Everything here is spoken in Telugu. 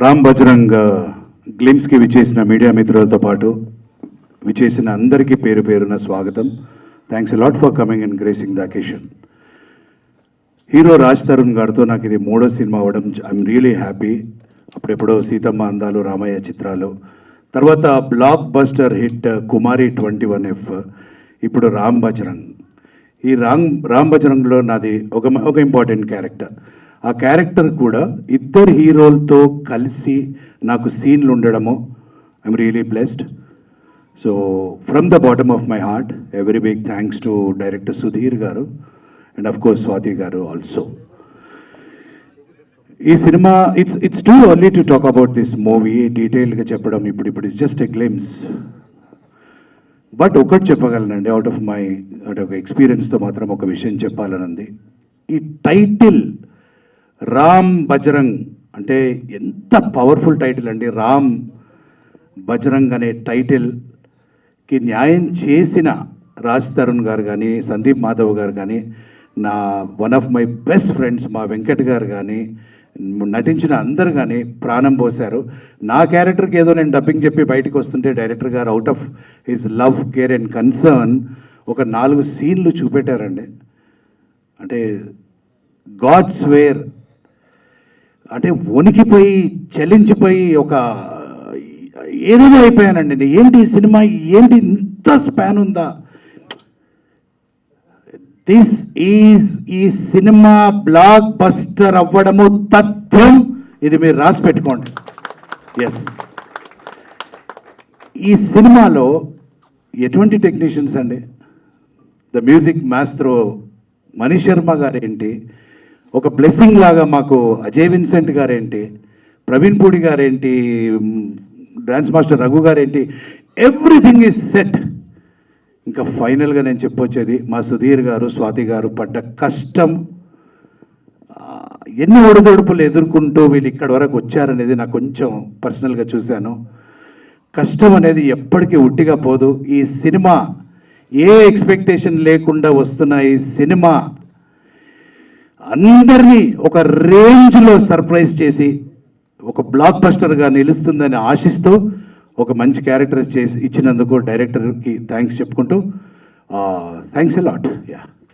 రామ్ బజరంగ్ గ్లిమ్స్కి విచేసిన మీడియా మిత్రులతో పాటు విచేసిన అందరికీ పేరు పేరున స్వాగతం. Thanks lot for coming and gracing the occasion. Hero Raj Tarun గారితో నాకు ఇది 3వ సినిమా అవ్వడం ఐఎమ్ రియలీ హ్యాపీ. అప్పుడెప్పుడో సీతమ్మ అందాలు, రామయ్య చిత్రాలు, తర్వాత బ్లాక్ బస్టర్ హిట్ కుమారి 21F, ఇప్పుడు రామ్ బజరంగ్. ఈ రామ్ బజరంగ్లో నాది ఒక ఇంపార్టెంట్ క్యారెక్టర్. ఆ క్యారెక్టర్ కూడా ఇద్దరు హీరోలతో కలిసి నాకు సీన్లు ఉండడము I'm really blessed. So from the bottom of my heart a very big thanks to director Sudheer garu and of course Swathi garu also. ఈ cinema it's too early to talk about this movie, డీటెయిల్గా చెప్పడం ఇప్పుడు జస్ట్ ఎ గ్లిమ్స్. బట్ ఒకటి చెప్పగలనండి, అవుట్ ఆఫ్ మై ఒక ఎక్స్పీరియన్స్తో మాత్రం ఒక విషయం చెప్పాలనుంది. ఈ టైటిల్ రామ్ బజరంగ్ అంటే ఎంత పవర్ఫుల్ టైటిల్ అండి. రామ్ బజరంగ్ అనే టైటిల్కి న్యాయం చేసిన రాజ్ తరుణ్ గారు కానీ, సందీప్ మాధవ్ గారు కానీ, నా one of my best friends మా వెంకట్ గారు కానీ, నటించిన అందరు కానీ ప్రాణం పోశారు. నా క్యారెక్టర్కి ఏదో నేను డబ్బింగ్ చెప్పి బయటకు వస్తుంటే డైరెక్టర్ గారు out of his love, care and concern ఒక 4 సీన్లు చూపెట్టారండి. అంటే గాడ్స్ వేర్ అంటే వణికిపోయి చలించిపోయి ఒక ఏదేదో అయిపోయానండి. ఏంటి ఈ సినిమా, ఏంటి ఇంత స్పాన్ ఉందా? దిస్ ఈజ్ ఈ సినిమా బ్లాక్ బస్టర్ అవ్వడము తథ్యం. ఇది మీరు రాసి పెట్టుకోండి. ఎస్, ఈ సినిమాలో ఎటువంటి టెక్నీషియన్స్ అండి. The music maestro Mani Sharma గారేంటి, ఒక బ్లెస్సింగ్ లాగా మాకు అజయ్ విన్సెంట్ గారేంటి, ప్రవీణ్ పూడి గారేంటి, డాన్స్ మాస్టర్ రఘు గారేంటి, ఎవ్రీథింగ్ ఈజ్ సెట్. ఇంకా ఫైనల్గా నేను చెప్పొచ్చేది మా సుధీర్ గారు, స్వాతి గారు పడ్డ కష్టం, ఎన్ని ఒడిదొడుపులు ఎదుర్కొంటూ వీళ్ళు ఇక్కడి వరకు వచ్చారనేది నాకు కొంచెం పర్సనల్గా చూశాను. కష్టం అనేది ఎప్పటికీ ఉట్టిగా పోదు. ఈ సినిమా ఏ ఎక్స్పెక్టేషన్ లేకుండా వస్తున్న ఈ సినిమా అందరినీ ఒక రేంజ్లో సర్ప్రైజ్ చేసి ఒక బ్లాక్ బస్టర్గా నిలుస్తుందని ఆశిస్తూ ఒక మంచి క్యారెక్టర్ చేసి ఇచ్చినందుకు డైరెక్టర్కి థ్యాంక్స్ చెప్పుకుంటూ థ్యాంక్స్ ఎ లాట్. యా.